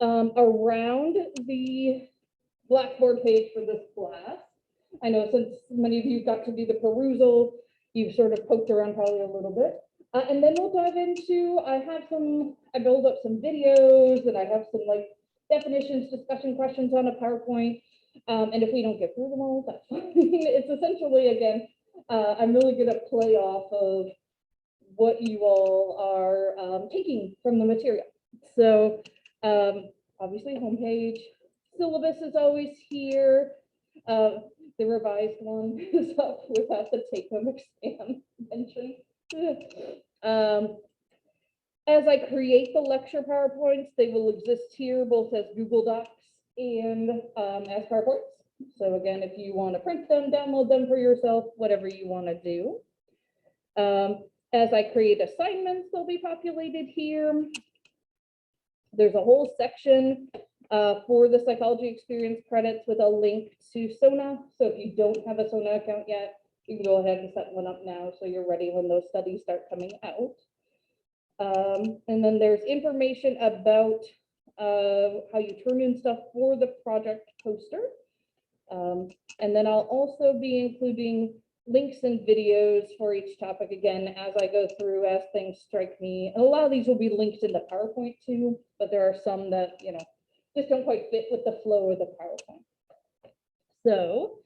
around the Blackboard page for this class. I know since many of you got to do the perusal, you've sort of poked around probably a little bit. And then we'll dive into, I build up some videos and I have some like definitions, discussion questions on a PowerPoint. And if we don't get through them all, that's fine. It's essentially, again, I'm really going to play off of what you all are taking from the material. So obviously homepage, syllabus is always here. The revised one is up without the take-home exam mention. As I create the lecture PowerPoints, they will exist here both as Google Docs and as PowerPoints. So again, if you want to print them, download them for yourself, whatever you want to do. As I create assignments, they'll be populated here. There's a whole section for the psychology experience credits with a link to Sona. So if you don't have a Sona account yet, you can go ahead and set one up now so you're ready when those studies start coming out. And then there's information about how you turn in stuff for the project poster. And then I'll also be including links and videos for each topic again as I go through, as things strike me. And a lot of these will be linked in the PowerPoint too, but there are some that, you know, just don't quite fit with the flow of the PowerPoint. So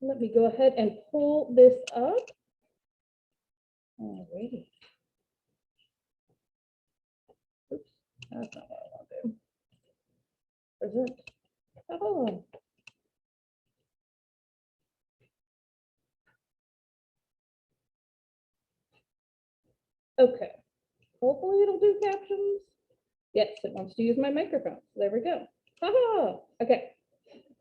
let me go ahead and pull this up. Alrighty. Oops, that's not what I want to do. Is it? Oh. Okay. Hopefully it'll do captions. Yes, it wants to use my microphone. So there we go. Haha. Okay.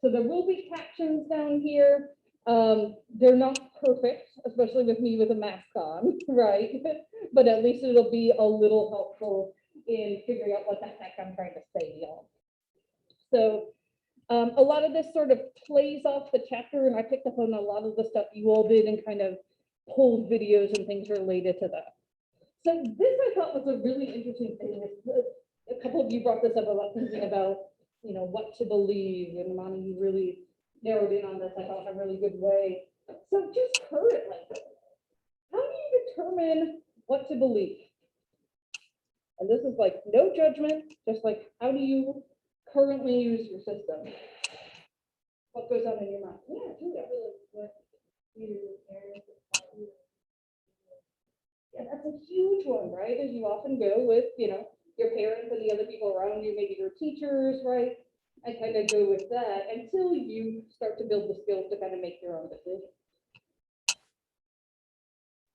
So there will be captions down here. They're not perfect, especially with me with a mask on, right? But at least it'll be a little helpful in figuring out what the heck I'm trying to say to y'all. So a lot of this sort of plays off the chapter, and I picked up on a lot of the stuff you all did and kind of pulled videos and things related to that. So this I thought was a really interesting thing. A couple of you brought this up about thinking about, you know, what to believe, and Monty, you really narrowed in on this, I thought, in a really good way. So just currently, how do you determine what to believe? And this is like no judgment, just like how do you currently use your system? What goes on in your mind? Yeah, Julia. Yeah, that's a huge one, right? As you often go with, you know, your parents and the other people around you, maybe your teachers, right? I kind of go with that until you start to build the skills to kind of make your own decisions.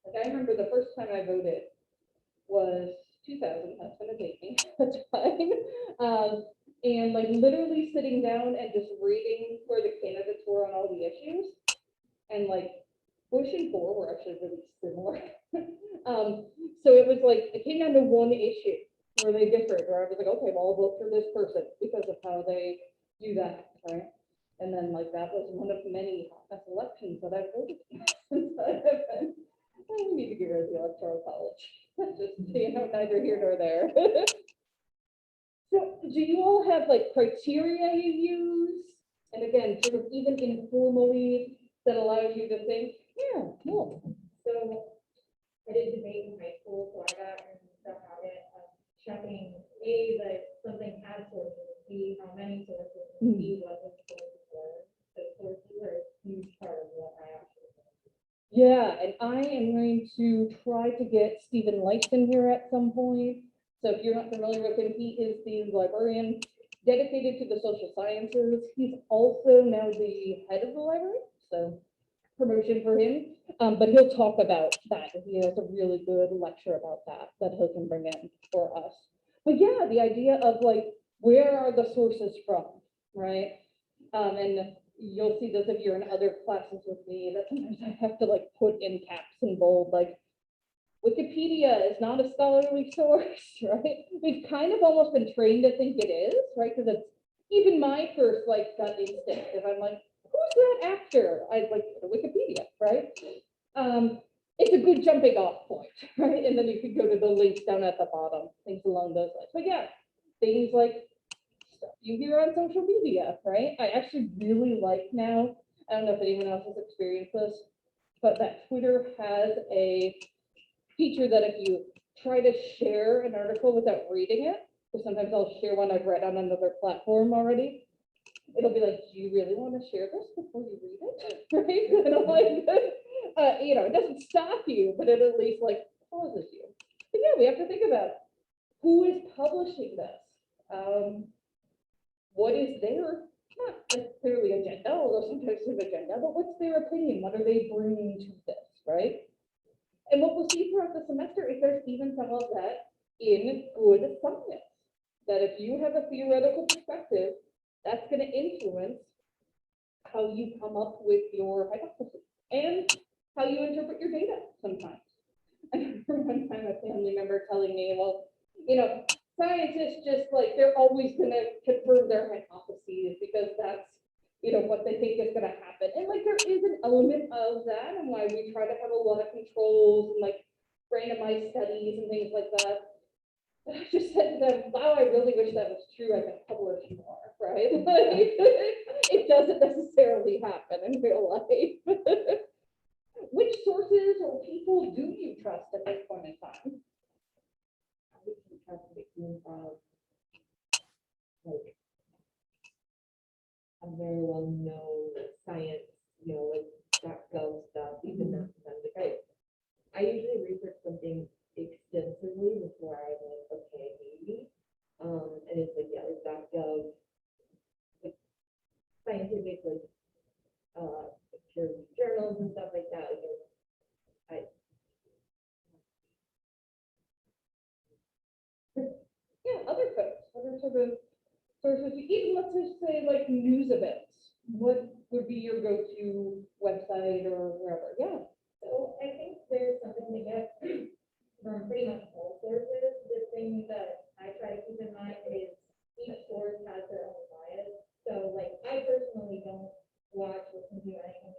Like I remember the first time I voted was 2000. That's going to take me a time. And like literally sitting down and just reading where the candidates were on all the issues, and like Bush and Gore were actually really similar. So it was like it came down to one issue where they differed, where I was like, okay, well, I'll vote for this person because of how they do that, right? And then like that was one of many elections that I voted since I have been. We need to get rid of the electoral college. Just you know, neither here nor there. So do you all have like criteria you use? And again, sort of even informally that allows you to think, yeah, cool. So I did debate in high school, so I got the habit of checking A, that something has sources, B, how many sources, and C, what the sources were. So sources are a huge part of what I actually do. Yeah, and I am going to try to get Stephen Lyston here at some point. So if you're not familiar with him, he is the librarian dedicated to the social sciences. He's also now the head of the library, so promotion for him. But he'll talk about that. He has a really good lecture about that he can bring in for us. But yeah, the idea of like, where are the sources from, right? And you'll see this if you're in other classes with me, that sometimes I have to like put in caps and bold, like Wikipedia is not a scholarly source, right? We've kind of almost been trained to think it is, right? Because it's even my first like gut instinct. If I'm like, who's that actor? I'd like Wikipedia, right? It's a good jumping off point, right? And then you could go to the links down at the bottom, things along those lines. But yeah, things like stuff you hear on social media, right? I actually really like now, I don't know if anyone else has experienced this, but that Twitter has a feature that if you try to share an article without reading it, because sometimes I'll share one I've read on another platform already, it'll be like, do you really want to share this before you read it? Right? And I'm like, it doesn't stop you, but it at least like pauses you. But yeah, we have to think about who is publishing this. What is their, not necessarily agenda, although sometimes it's an agenda, but what's their opinion? What are they bringing to this, right? And what we'll see throughout the semester is there's even some of that in good science. That if you have a theoretical perspective, that's going to influence how you come up with your hypothesis and how you interpret your data sometimes. I remember one time a family member telling me, well, scientists just like, they're always going to confirm their hypotheses because that's, what they think is going to happen. And like, there is an element of that and why we try to have a lot of controls and like randomized studies and things like that. But I just said to them, wow, I really wish that was true. I could publish more, right? Like, it doesn't necessarily happen in real life. Which sources or people do you trust at this point in time? I would trust the team of like a very well known science, like .gov stuff, even that sometimes I usually research something extensively before I like, okay, maybe. And it's like, yeah, like .gov, like scientific, like peer-reviewed journals and stuff like that. Like, Yeah, other folks, other sort of sources, even let's just say like news events. What would be your go-to website or wherever? Yeah. So I think there's something to get from pretty much all sources. The thing that I try to keep in mind is each source has their own bias. So like I personally don't watch, listen to anything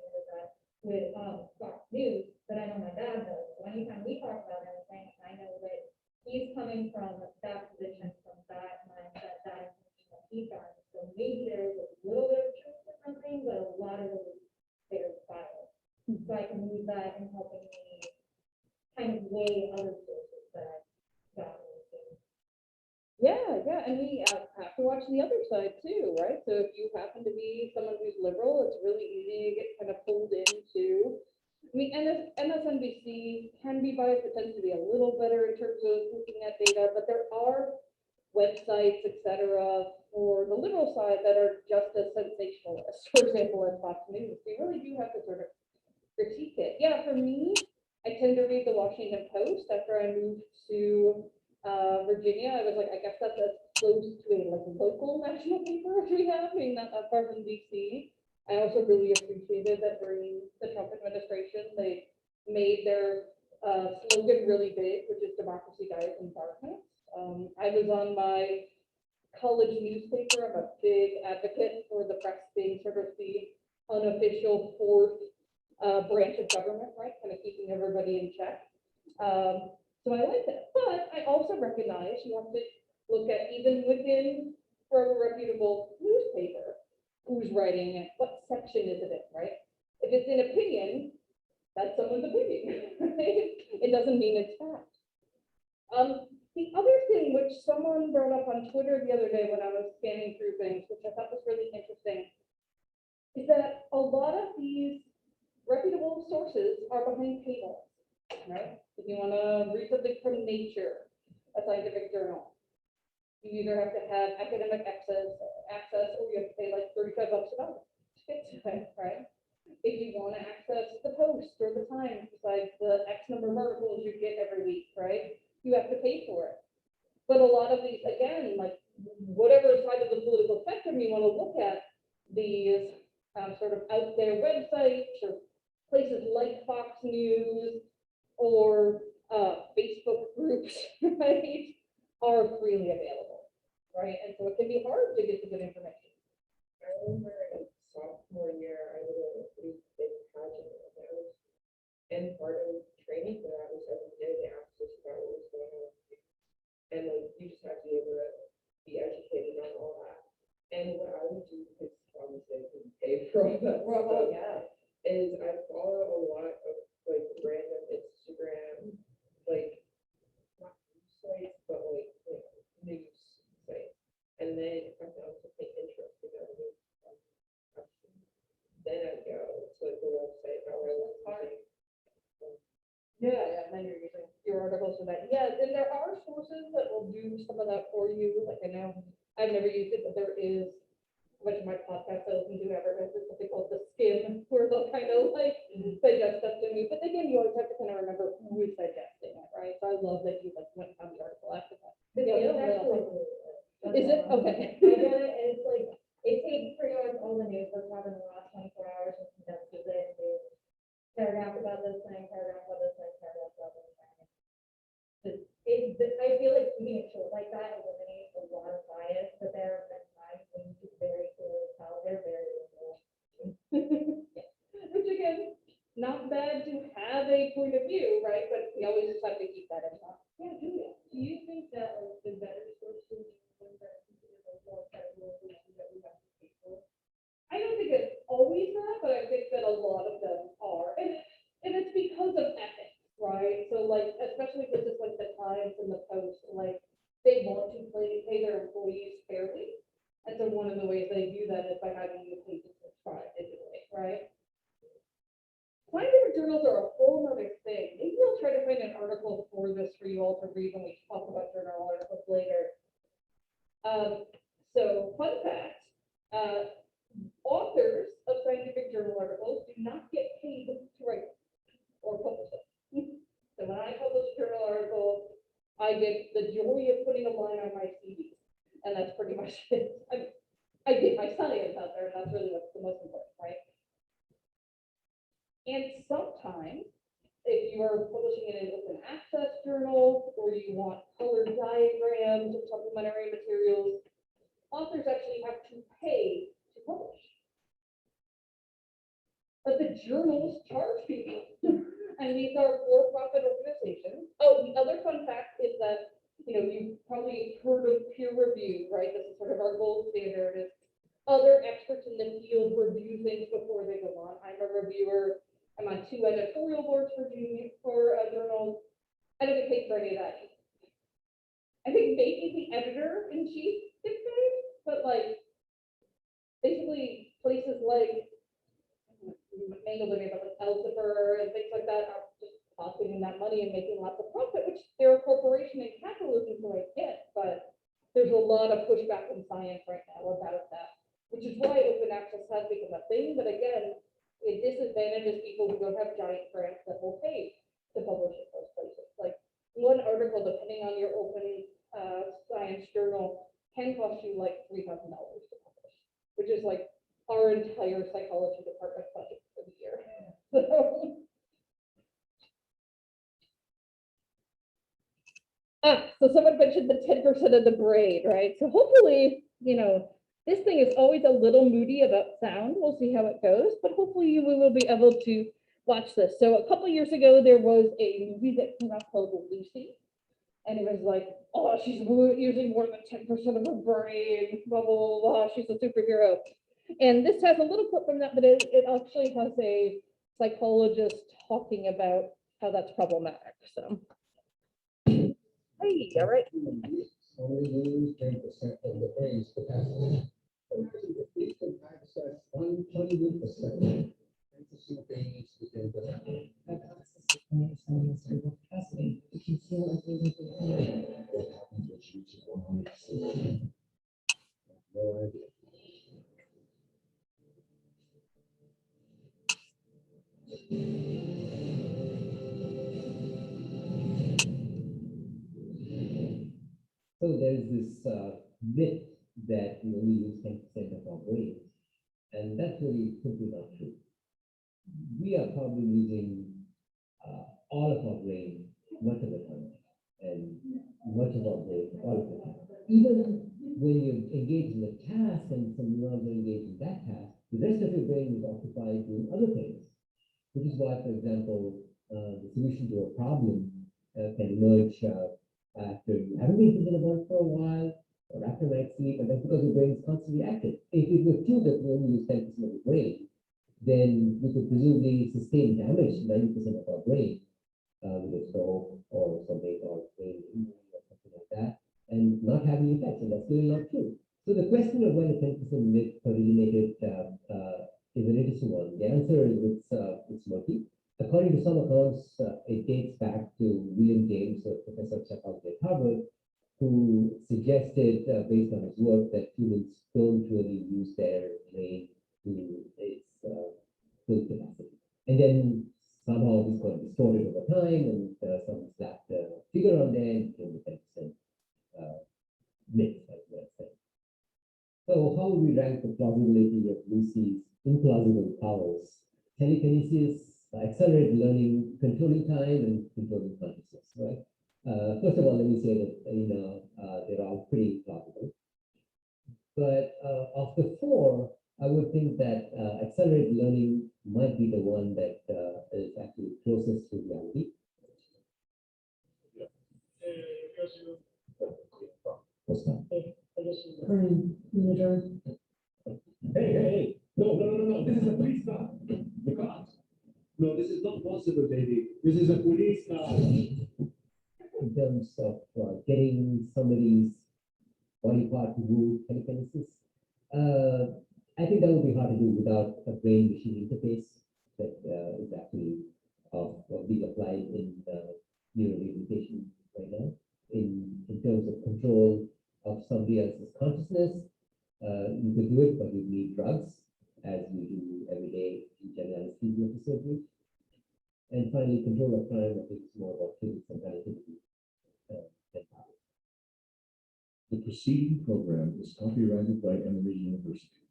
with Fox News, but I know my dad does. So anytime we talk about anything, I know that he's coming from that position, from that mindset, that information that he finds. So maybe there's a little bit of truth to something, but a lot of it is there's bias. So I can use that in helping me kind of weigh other sources that I've gotten into. Yeah, and we have to watch the other side too, right? So if you happen to be someone who's liberal, it's really easy to get kind of pulled into. I mean, MSNBC can be biased, it tends to be a little better in terms of looking at data, but there are websites, et cetera, for the liberal side that are just as sensationalist, for example, as Fox News. You really do have to sort of critique it. Yeah, for me, I tend to read the Washington Post. After I moved to Virginia, I was like, I guess that's as close to a like local national paper as we have, I mean, not that far from DC. I also really appreciated that during the Trump administration, they made their slogan really big, which is democracy dies in darkness. I was on my college newspaper. I'm a big advocate for the press being sort of the unofficial fourth branch of government, right? Kind of keeping everybody in check. So I like that. But I also recognize you have to look at even within for a reputable newspaper, who's writing it, what section is it in, right? If it's an opinion, that's someone's opinion. Right? It doesn't mean it's fact. The other thing which someone brought up on Twitter the other day when I was scanning through things, which I thought was really interesting, is that a lot of these reputable sources are behind paywalls, right? If you want to read something from Nature, a scientific journal, you either have to have academic access, or you have to pay like $35 a month to get to it, right? If you want to access the Post or the Times, besides the X number of articles you get every week, right? You have to pay for it. But a lot of these, again, like whatever side of the political spectrum you want to look at, these sort of out there websites or places like Fox News or Facebook groups, right, are freely available, right? And so it can be hard to get the good information. I remember in sophomore year, I did a pretty big pageant, and part of training for that was every day they asked us about what was going on. And like, you just have to be able to be educated on all that. And what I would do, because obviously I couldn't pay for all that stuff, yeah. is I follow a lot of like random Instagram, like not news sites, but like news sites. And then if I found something interesting, I would then I go to like the website, how I want something. Yeah, and then you're using your articles for that. Yeah, and there are sources that will do some of that for you. Like I know, I've never used it, but there is, which my podcast doesn't do ever, there's something called the skim, where they'll kind of like suggest stuff to me. But again, you always have to kind of remember who is suggesting it, right? So I love that you like went on the article after that. Yeah, It's yeah, actually yeah. really good. Is it? Okay. I got it, and it's like, it takes pretty much all the news that's happened in the last 24 hours and condenses it into paragraph about this thing, paragraph about this thing, paragraph about this thing. I feel like keeping it short like that eliminates a lot of bias, but there have been times when you can very clearly tell they're very liberal. Which again, not bad to have a point of view, right? But we always just have to keep that in mind. Yeah, do you think that like the better sources are considered like more credible sources that we have to pay for? I don't think it's always that, but I think that a lot of them are, and it's because of ethics, right? So like, especially with just like the Times and the Post, like they want to pay their employees fairly, and so one of the ways they do that is by having you pay to subscribe digitally, right? Scientific journals are a whole other thing. Maybe I'll try to find an article for this for you all to read when we talk about journal articles later. So fun fact, authors of scientific journal articles do not get paid to write or publish them. So when I publish a journal article, I get the joy of putting a line on my CV, and that's pretty much it. I get my science out there, and that's really what's the most important, right? And sometimes, if you are publishing in an open access journal, or you want colored diagrams or supplementary materials, authors actually have to pay to publish. But the journals charge people, and these are for-profit organizations. Oh, the other fun fact is that, you've probably heard of peer review, right? This is sort of our gold standard, is other experts in the field review things before they go on. I'm a reviewer. I'm on 2 editorial boards for journals. I don't get paid for any of that. I think maybe the editor-in-chief gets paid, but like, basically places like, mangled their name, but like Elsevier and things like that are just tossing in that money and making lots of profit, which they're a corporation and capitalism, so I get, but there's a lot of pushback in science right now about that, which is why open access has become a thing, but again, it disadvantages people who don't have giant grants that will pay to publish in those places. Like one article, depending on your open science journal, can cost you like $3,000 to publish, which is like our entire psychology department budget for the year. So someone mentioned the 10% of the brain, right? So hopefully, this thing is always a little moody about sound. We'll see how it goes, but hopefully we will be able to watch this. So a couple years ago, there was a movie that came out called Lucy. And it was like, oh, she's using more than 10% of her brain, blah, blah, blah, blah, she's a superhero. And this has a little clip from that, but it actually has a psychologist talking about how that's problematic, so. Hey, all right. Only lose 10% of the brain's capacity. If we can access 100%, 10% of brains within the brain. Have access to 20% of the cerebral capacity, we can feel like we're with the brain. What happens when you reach 100%? No idea. So there's this myth that we only use 10% of our brains, and that's really simply not true. We are probably using all of our brain much of the time, and much of our brain all of the time. Even when you're engaged in a task and some neurons are engaged in that task, the rest of your brain is occupied doing other things, which is why, for example, the solution to a problem can emerge after you haven't been thinking about it for a while, or after night sleep, and that's because your brain is constantly active. If it were true that we only use 10% of the brain, then we could presumably sustain damage to 90% of our brain with a stroke or something, or brain injury or something like that, and not have any effects, and that's really not true. So the question of when the 10% myth originated is an interesting one. The answer is it's murky. According to some accounts, it dates back to William James, a professor of psychology at Harvard, who suggested, based on his work, that humans don't really use their brain to its full capacity. And then somehow this got distorted over time, and some slapped a figure on there and became the 10% myth, as well said. So how would we rank the plausibility of Lucy's implausible powers? Telekinesis, accelerated learning, controlling time, and controlling consciousness, right? First of all, let me say that, they're all pretty plausible. But of the four, I would think that accelerated learning might be the one that is actually closest to reality. What's that? Hey, no, this is a police car. The car. No, this is not possible, baby. This is a police car. In terms of getting somebody's body part to move, telekinesis, I think that would be hard to do without a brain-machine interface that is actually being applied in neurorehabilitation right now. In terms of control of somebody else's consciousness, you could do it, but you need drugs, as we do every day in general anesthesia for surgery. And finally, control of time, I think it's more about physics and relativity than power. The preceding program is copyrighted by Emory University.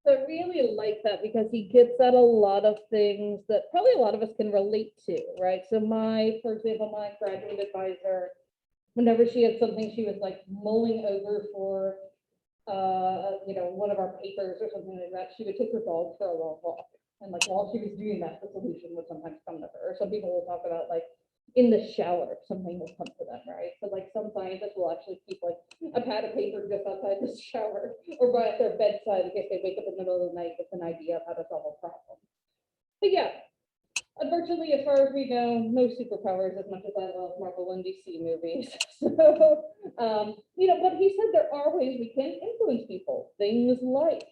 So I really like that because he gets at a lot of things that probably a lot of us can relate to, right? So for example, my graduate advisor, whenever she had something she was like mulling over for, one of our papers or something like that, she would take her dog for a long walk. And like while she was doing that, the solution would sometimes come to her. Or some people will talk about like in the shower, something will come to them, right? So like some scientists will actually keep like a pad of paper just outside the shower or by at their bedside in case they wake up in the middle of the night with an idea of how to solve a problem. But yeah, virtually as far as we know, no superpowers as much as I love Marvel and DC movies. So, but he said there are ways we can influence people, things like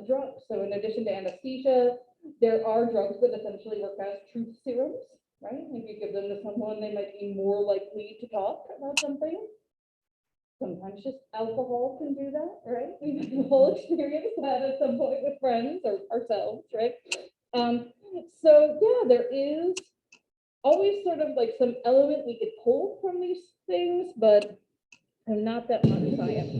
drugs. So in addition to anesthesia, there are drugs that essentially work as truth serums, right? If you give them to someone, they might be more likely to talk about something. Sometimes just alcohol can do that, right? We've had the whole experience that at some point with friends or ourselves, right? So yeah, there is always sort of like some element we could pull from these things, but I'm not that much science.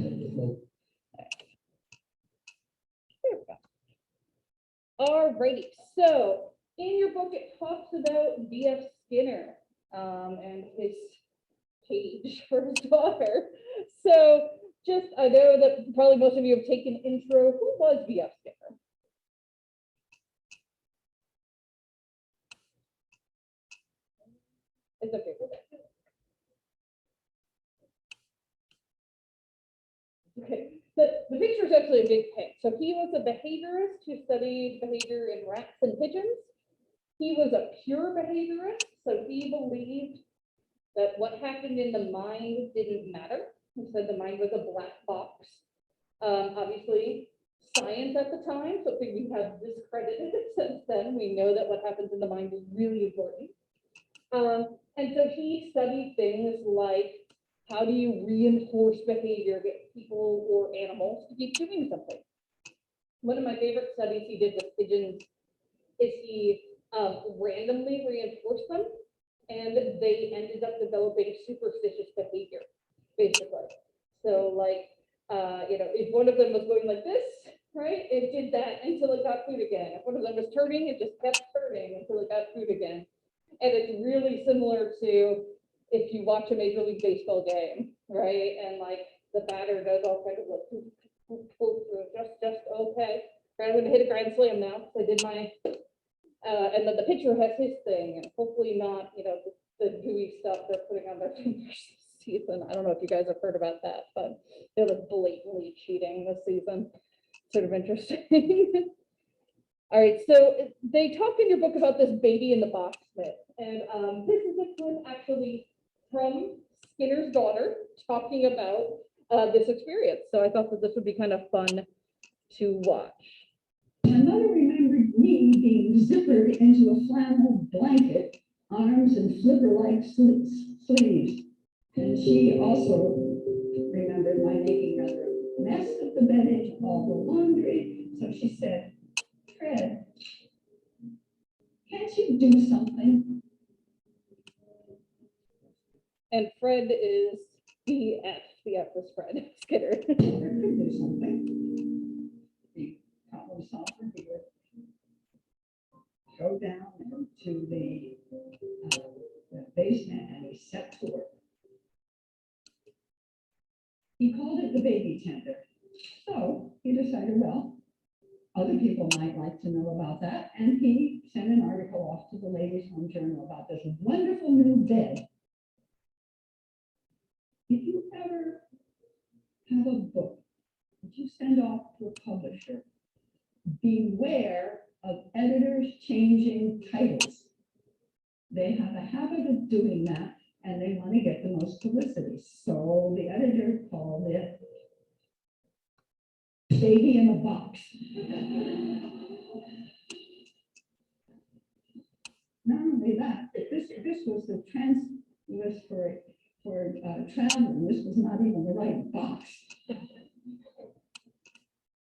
Alrighty, so in your book, it talks about B.F. Skinner and his cage for his daughter. So just, I know that probably most of you have taken intro. Who was B.F. Skinner? It's okay. Okay, the picture is actually a big hit. So he was a behaviorist who studied behavior in rats and pigeons. He was a pure behaviorist, so he believed that what happened in the mind didn't matter. He said the mind was a black box. Obviously, science at the time, so we have discredited it since then. We know that what happens in the mind is really important. And so he studied things like, how do you reinforce behavior, get people or animals to keep doing something? One of my favorite studies he did with pigeons is he randomly reinforced them, and they ended up developing superstitious behavior, basically. So like, if one of them was going like this, right, it did that until it got food again. If one of them was turning, it just kept turning until it got food again. And it's really similar to if you watch a Major League Baseball game, right? And like the batter does all kinds of like, just okay. Right, I'm gonna hit a grand slam now. So I did my, and then the pitcher has his thing, and hopefully not, the gooey stuff they're putting on their fingers this season. I don't know if you guys guys have heard about that, but they're like blatantly cheating this season. Sort of interesting. All right, so they talk in your book about this baby in the box myth, and this is a one actually from Skinner's daughter talking about this experience. So I thought that this would be kind of fun to watch. My mother remembered me being zippered into a flannel blanket, arms and flipper-like sleeves. And she also remembered my making rather a mess of the bedding, all the laundry. So she said, Fred, can't you do something? And Fred is the F is Fred Skinner. I could do something. The problem solver here. Go down to the basement and he set to work. He called it the baby tender. So he decided, well, other people might like to know about that. And he sent an article off to the Ladies' Home Journal about this wonderful new bed. If you ever have a book that you send off to a publisher, beware of editors changing titles. They have a habit of doing that and they want to get the most publicity. So the editor called it Baby in a Box. Not only that, but this was the was for traveling. This was not even the right box.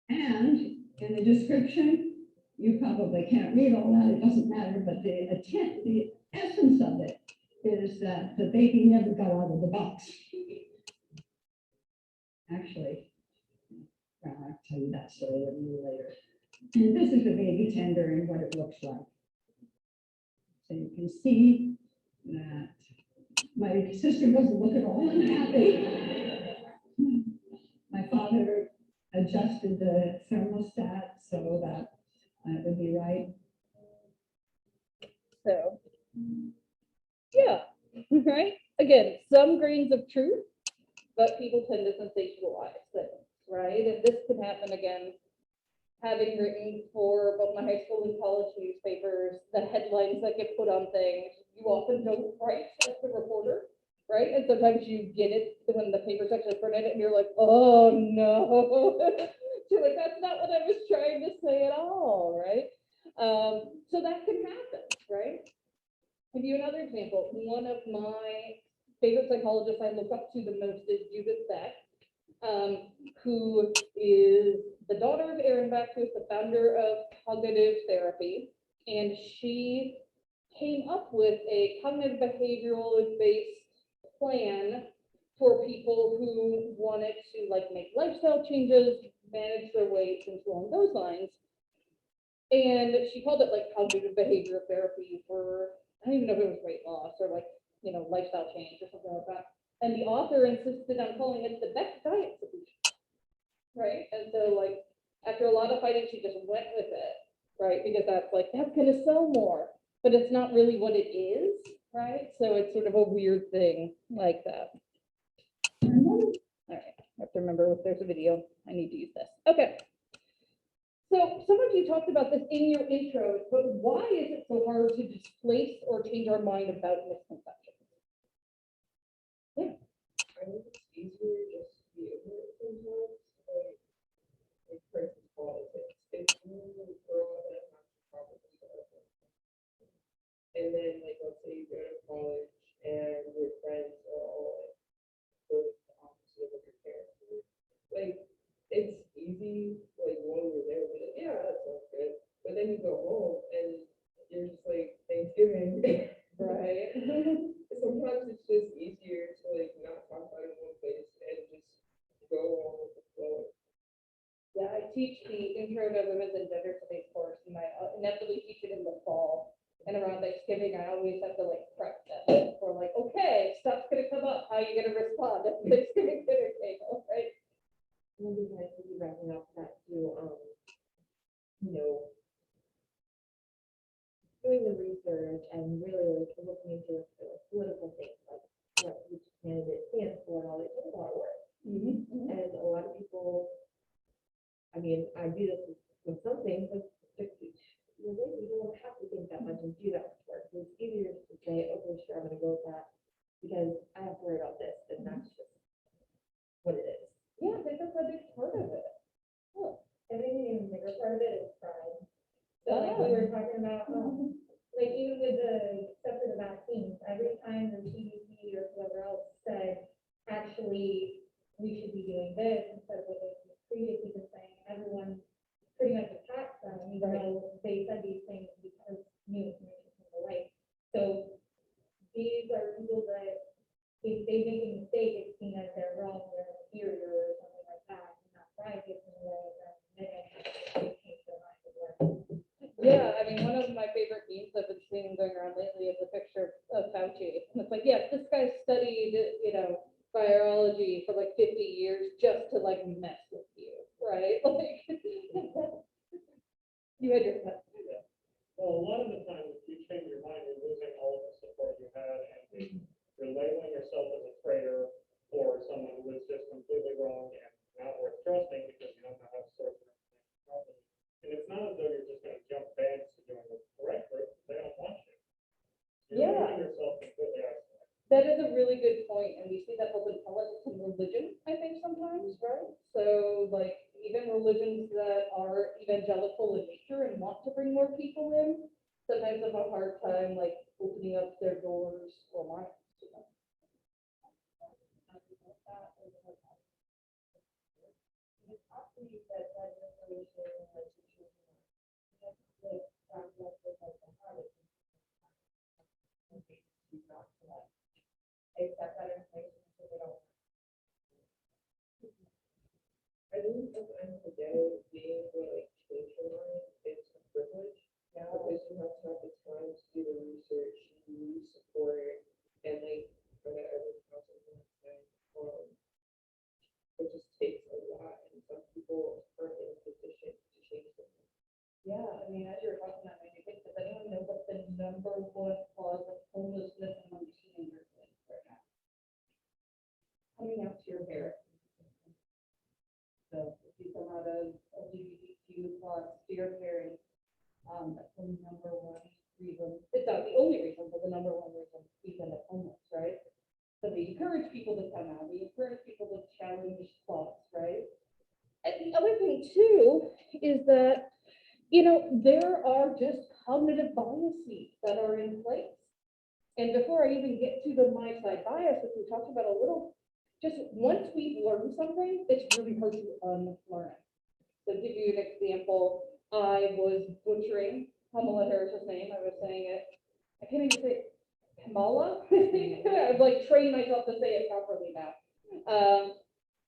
And in the description, you probably can't read all that, it doesn't matter, but the essence of it is that the baby never got out of the box. Actually, well, I'll tell you that story a little later. And this is the baby tender and what it looks like. So you can see that my sister doesn't look at all unhappy. My father adjusted the thermostat so that it would be right. So, yeah, right? Again, some grains of truth, but people tend to sensationalize things, right? And this could happen again. Having written for both my high school and college newspapers, the headlines that get put on things, you often don't write as the reporter, right? And sometimes you get it when the paper's actually printed and you're like, oh no. You're like, that's not what I was trying to say at all, right? So that can happen, right? I'll give you another example. One of my favorite psychologists I look up to the most is Judith Beck, who is the daughter of Aaron Beck, who's the founder of cognitive therapy. And she came up with a cognitive behavioral based plan for people who wanted to like make lifestyle changes, manage their weight, things along those lines. And she called it like cognitive behavioral therapy for, I don't even know if it was weight loss or like, you know, lifestyle change or something like that. And the author insisted on calling it the Beck diet solution, right? And so like, after a lot of fighting, she just went with it, right? Because that's gonna sell more, but it's not really what it is, right? So it's sort of a weird thing like that. All right, I have to remember if there's a video, I need to use this. Okay. So some of you talked about this in your intros, but why is it so hard to displace or change our mind about misconceptions? Yeah. I think it's easier just to be ignorant sometimes, like for instance, politics. If you grow up in a country, probably, and then like let's say you go to college and your friends are all like go the opposite of what your parents do. Like it's easy, like when you're there, but like, yeah, that sounds good. But then you go home and you're just like Thanksgiving, right? Sometimes it's just easier to like not talk about it in one place and just go on with the flow. Yeah, I teach the intro to women's and gender studies course, and I inevitably teach it in the fall. And around Thanksgiving, I always have to like prep them for like, okay, stuff's gonna come up. How are you gonna respond at the Thanksgiving dinner table, right? And then because to be wrapping up that too, you know, doing the research and really like looking into the political things, like what each candidate stands for and all that. It's a lot of mean, I do this with some things, like, you don't have to think that much and do that much work. It's easier to say, okay, sure, I'm gonna go with that, because I have to worry about this, and that's just what it is. Yeah, I think that's a big part of it. I think the even bigger part of it is pride. So like we were talking about, like even with the stuff for the vaccines, every time the CDC or whoever else said, actually, we should be doing this instead of what they previously been saying, everyone pretty much attacked them, even though they said these things because new information came away. So these are people that if they make a mistake, it's seen as they're wrong, they're inferior or something like that, and that's why it gets in the way of them, and they change their mind as well. Yeah, I mean, one of my favorite memes I've been seeing going around lately is a picture of Fauci. And it's like, yes, this guy studied, virology for like 50 years just to like mess with you, right? Like, you had your, Well, a lot of the time, if you change your mind, you're losing all of the support you had, and you're labeling yourself as a traitor or someone who is just completely wrong and not worth trusting because you don't know how to source information properly. And it's not as though you're just gonna jump bands to doing the correct route, they don't want you. You're Yeah. making yourself completely isolated. that is a really good point, and we see that both in politics and religion, I think sometimes, right? So like even religions that are evangelical in nature and want to bring more people in, sometimes have a hard time like opening up their doors or minds to them. Accept that information so they don't. I think at the end of the day, being able to like change your mind is a privilege. Yeah. Because you have to have the time to do the research, to support, and like, whatever possible. It just takes a lot, and some people aren't in a position to change them. Yeah, I mean, as you're talking, that made me think, does anyone know what the number one cause of homelessness among teenagers is right now? Coming out to your hair. So if you come out of LGBTQ plus fear caring, that's the number one reason. It's not the only reason, but the number one reason people end up homeless, right? So we encourage people to come out, we encourage people to challenge thoughts, right? And the other thing too is that, there are just cognitive biases that are in place. And before I even get to the my side bias, which we talked about a little, just once we've learned something, it's really hard to unlearn it. So to give you an example, I was butchering Kamala Harris's name. I was saying it, I can't even say it, Kamala. I've like trained myself to say it properly now.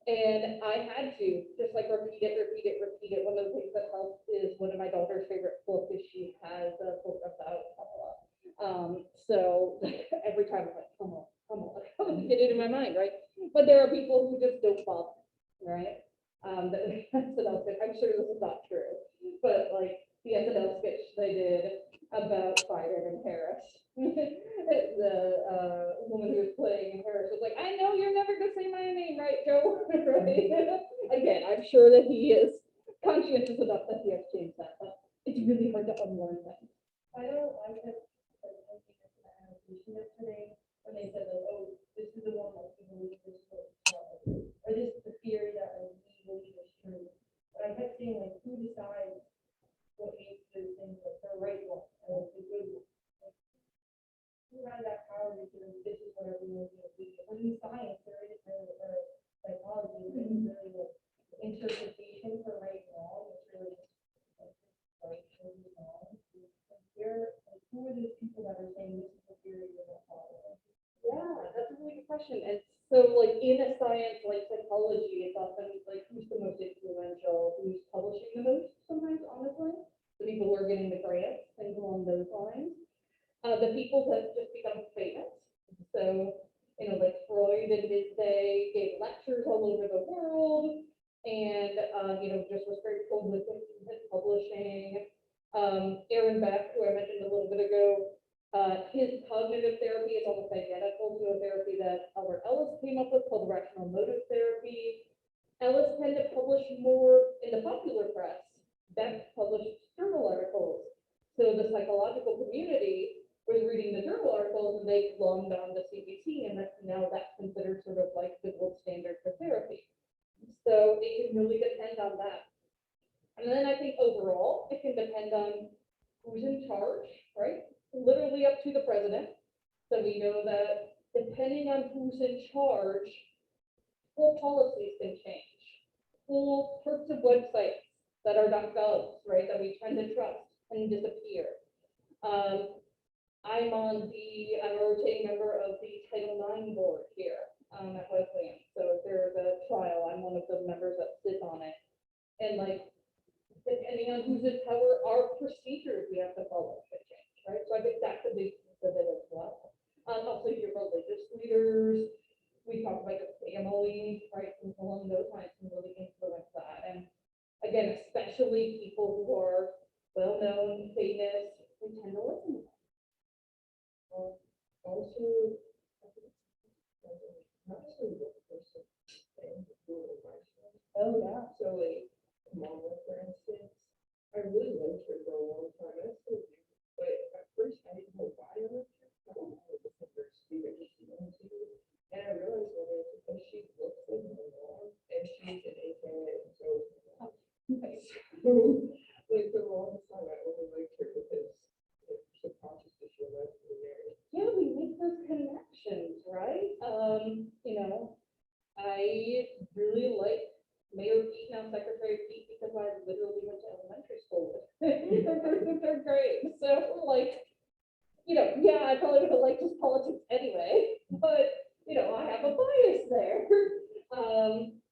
And I had to just like repeat it. One of the things that helps is one of my daughter's favorite books is she has a book about Kamala. So every time I'm like, Kamala, get it in my mind, right? But there are people who just don't bother, right? That's SNL sketch. I'm sure this is not true, but like the SNL sketch they did about Biden and Harris. The woman who was playing Harris was like, I know you're never gonna say my name right, Joe. Right? Again, I'm sure that he is conscientious enough that he has changed that, but it's really hard to unlearn that. I don't like it. Yesterday, when they said like, oh, this is the one that we believe is true, or this is the theory that like, we believe is true. But I kept saying like, who decides what makes this thing like the right one or the good one? Like, who has that power to say this is what everyone is going to believe? When you science, there is really or psychology, there is really like interpretation for right and wrong. It's really like right and wrong. Who are these people that are saying this is the theory we're going to follow? Yeah, that's a really good question. And so like in a science like psychology, it's often like who's the most influential, who's publishing the most sometimes, honestly. The people who are getting the grants, things along those lines. The people that just become famous. So, like Freud in his day gave lectures all over the world and, just was very prolific in his publishing. Aaron Beck, who I mentioned a little bit ago, his cognitive therapy is almost identical to a therapy that Albert Ellis came up with called rational motive therapy. Ellis tended to publish more in the the popular press, Beck published journal articles. So the psychological community was reading the journal articles and they glommed on the CBT, and now that's considered sort of like the gold standard for therapy. So it can really depend on that. And then I think overall, it can depend on who's in charge, right? Literally up to the president. So we know that depending on who's in charge, whole policies can change. Whole sorts of websites that are .gov, right, that we tend to trust and disappear. I'm a rotating member of the Title IX board here at Wesleyan. So if there's a trial, I'm one of the members that sits on it. And like, depending on who's in power, our procedures we have to follow could change, right? So I think that's a big piece of it as well. Also your religious leaders, we talk about the family, right, and along those lines can really influence that. And again, especially people who are well-known, famous, we tend to listen to them. Also, not so what person thing, Oh, yeah. so like, Mama, for instance, I really liked her for a long time, I still do, but at first I didn't know why I liked her. I don't know the her spirit just wanted to, and I realized one day it's because she looks like my mom, and she's an AKA, so. Okay. So, like, for the longest time, I only liked her because subconsciously she was married. Yeah, we make those connections, right? You know, I really like Mayor Pete, now Secretary Pete, because I literally went to elementary school with him from first and third grade. So like, you know, yeah, I probably would have liked his politics anyway, but you know, I have a bias there.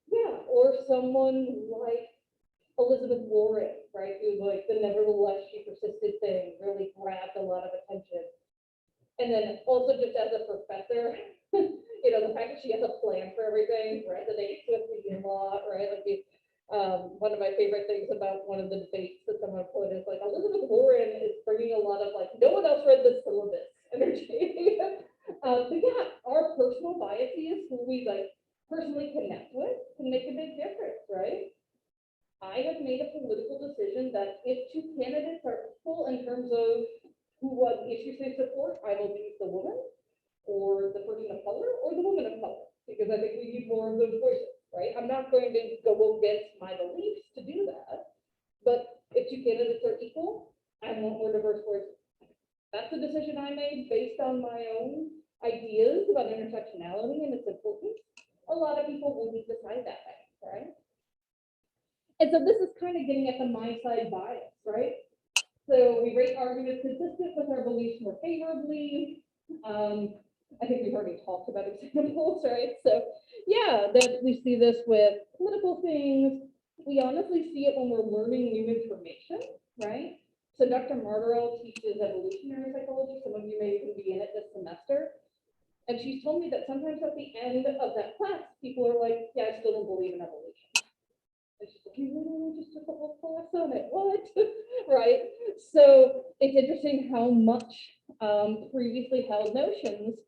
Yeah, or someone like Elizabeth Warren, right, who like the nevertheless she persisted thing really grabbed a lot of attention. And then also just as a professor, you know, the fact that she has a plan for everything, right, that they with me a lot, right, like one of my favorite things about one of the debates that someone put is like Elizabeth Warren is bringing a lot of like, no one else read the syllabus energy. But yeah, our personal biases, who we like personally connect with, can make a big difference, right? I have made a political decision that if two candidates are equal in terms of what issues they support, I will choose the woman or the person of color or the woman of color, because I think we need more of those voices, right? I'm not going to go against my beliefs to do that, but if two candidates are equal, I want more diverse voices. That's a decision I made based on my own ideas about intersectionality and its importance. A lot of people wouldn't decide that way, right? And so this is kind of getting at the my side bias, right? So we rate arguments consistent with our beliefs more favorably. I think we've already talked about examples, right? So yeah, that we see this with political things. We honestly see it when we're learning new information, right? So Dr. Martorell teaches evolutionary psychology. Some of you may even be in it this semester. And she's told me that sometimes at the end of that class, people are like, yeah, I still don't believe in evolution. And she's like, you literally just took a whole class on it, what? Right? So it's interesting how much previously held notions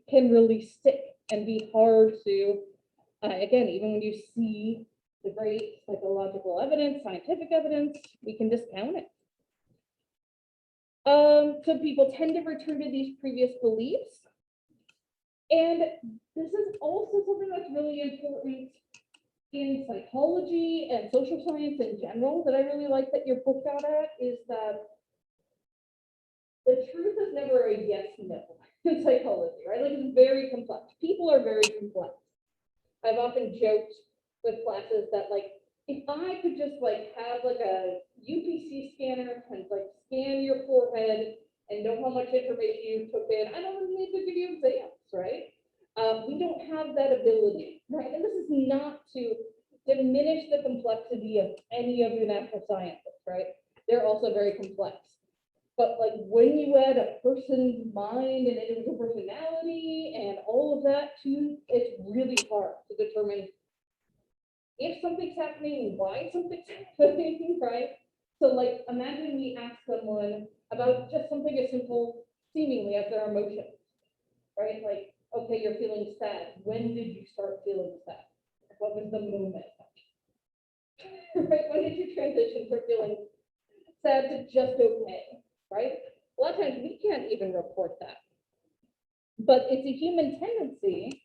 can really stick and be hard to, again, even when you see the great psychological evidence, scientific evidence, we can discount it. So people tend to return to these previous beliefs. And this is also something that's really important in psychology and social science in general that I really like that your book got at, is that the truth is never a yes, no in psychology, right? Like it's very complex. People are very complex. I've often joked with classes that like, if I could just like have like a UPC scanner and like scan your forehead and know how much information you took in, I don't even need to give you exams, right? We don't have that ability, right? And this is not to diminish the complexity of any of your natural sciences, right? They're also very complex. But like when you add a person's mind and individual personality and all of that too, it's really hard to determine if something's happening, why something's happening, right? So like imagine we ask someone about just something as simple seemingly as their emotions, right? Like, okay, you're feeling sad. When did you start feeling sad? What was the moment? right? When did you transition from feeling sad to just okay, right? A lot of times we can't even report that. But it's a human tendency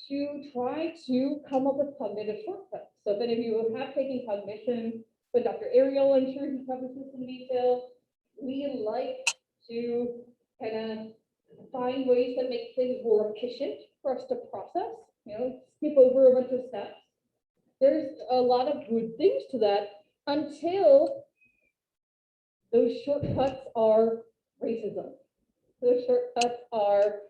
to try to come up with cognitive shortcuts. So if any of you have taken cognition with Dr. Ariel, I'm sure he covers this in detail. We like to kind of find ways that make things more efficient for us to process, skip over a bunch of steps. There's a lot of good things to that until those shortcuts are racism. Those shortcuts are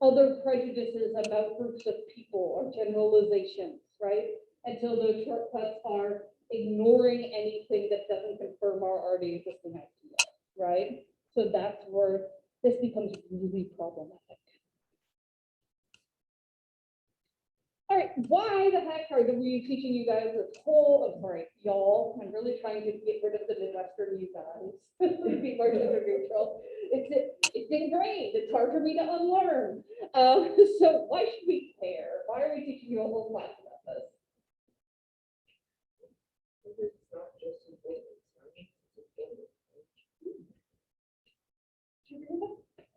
other prejudices about groups of people or generalizations, right? Until those shortcuts are ignoring anything that doesn't confirm our already existing idea, right? So that's where this becomes really problematic. All right, why the heck are we teaching you guys this whole, I'm sorry, y'all, I'm really trying to get rid of the Midwestern you guys, to be more gender neutral. It's ingrained, it's hard for me to unlearn. So why should we care? Why are we teaching you a whole class about this? It's not just important, it's important.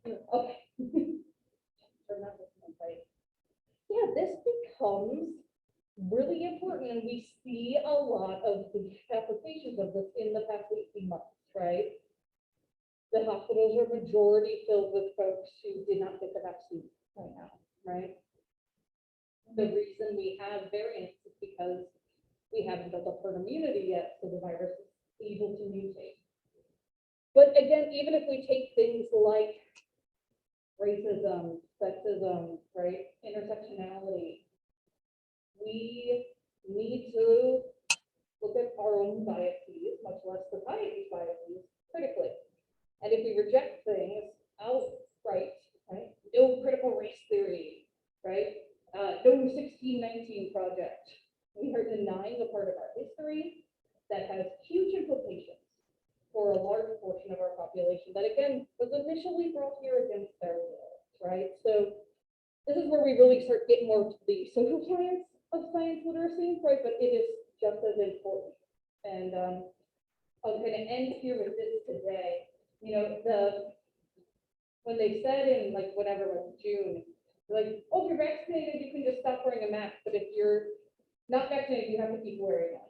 Okay. Remember something. Yeah, this becomes really important, and we see a lot of the applications of this in the past 18 months, right? The hospitals are majority filled with folks who did not get the vaccine right now, right? The reason we have variants is because we haven't built up herd immunity yet, so the virus is able to mutate. But again, even if we take things like racism, sexism, right, intersectionality, we need to look at our own biases, much less society's biases, critically. And if we reject things outright, right, no critical race theory, right, no 1619 project, we are denying a part of our history that has huge implications for a large portion of our population that, again, was initially brought here against their will, right? So this is where we really start getting more to the social science of science literacy, right? But it is just as important. And I'm going to end here with this today. When they said in June, like, oh, if you're vaccinated, you can just stop wearing a mask. But if you're not vaccinated, you have to keep wearing one.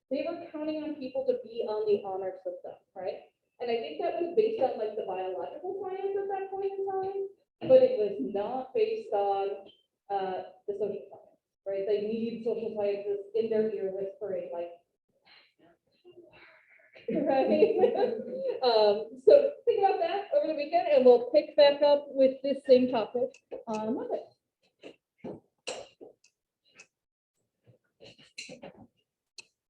They were counting on people to be on the honor system, right? And I think that was based on like the biological science at that point in time, but it was not based on the social science, right? They need social scientists in their ear whispering like, right? So think about that over the weekend, and we'll pick back up with this same topic on Monday.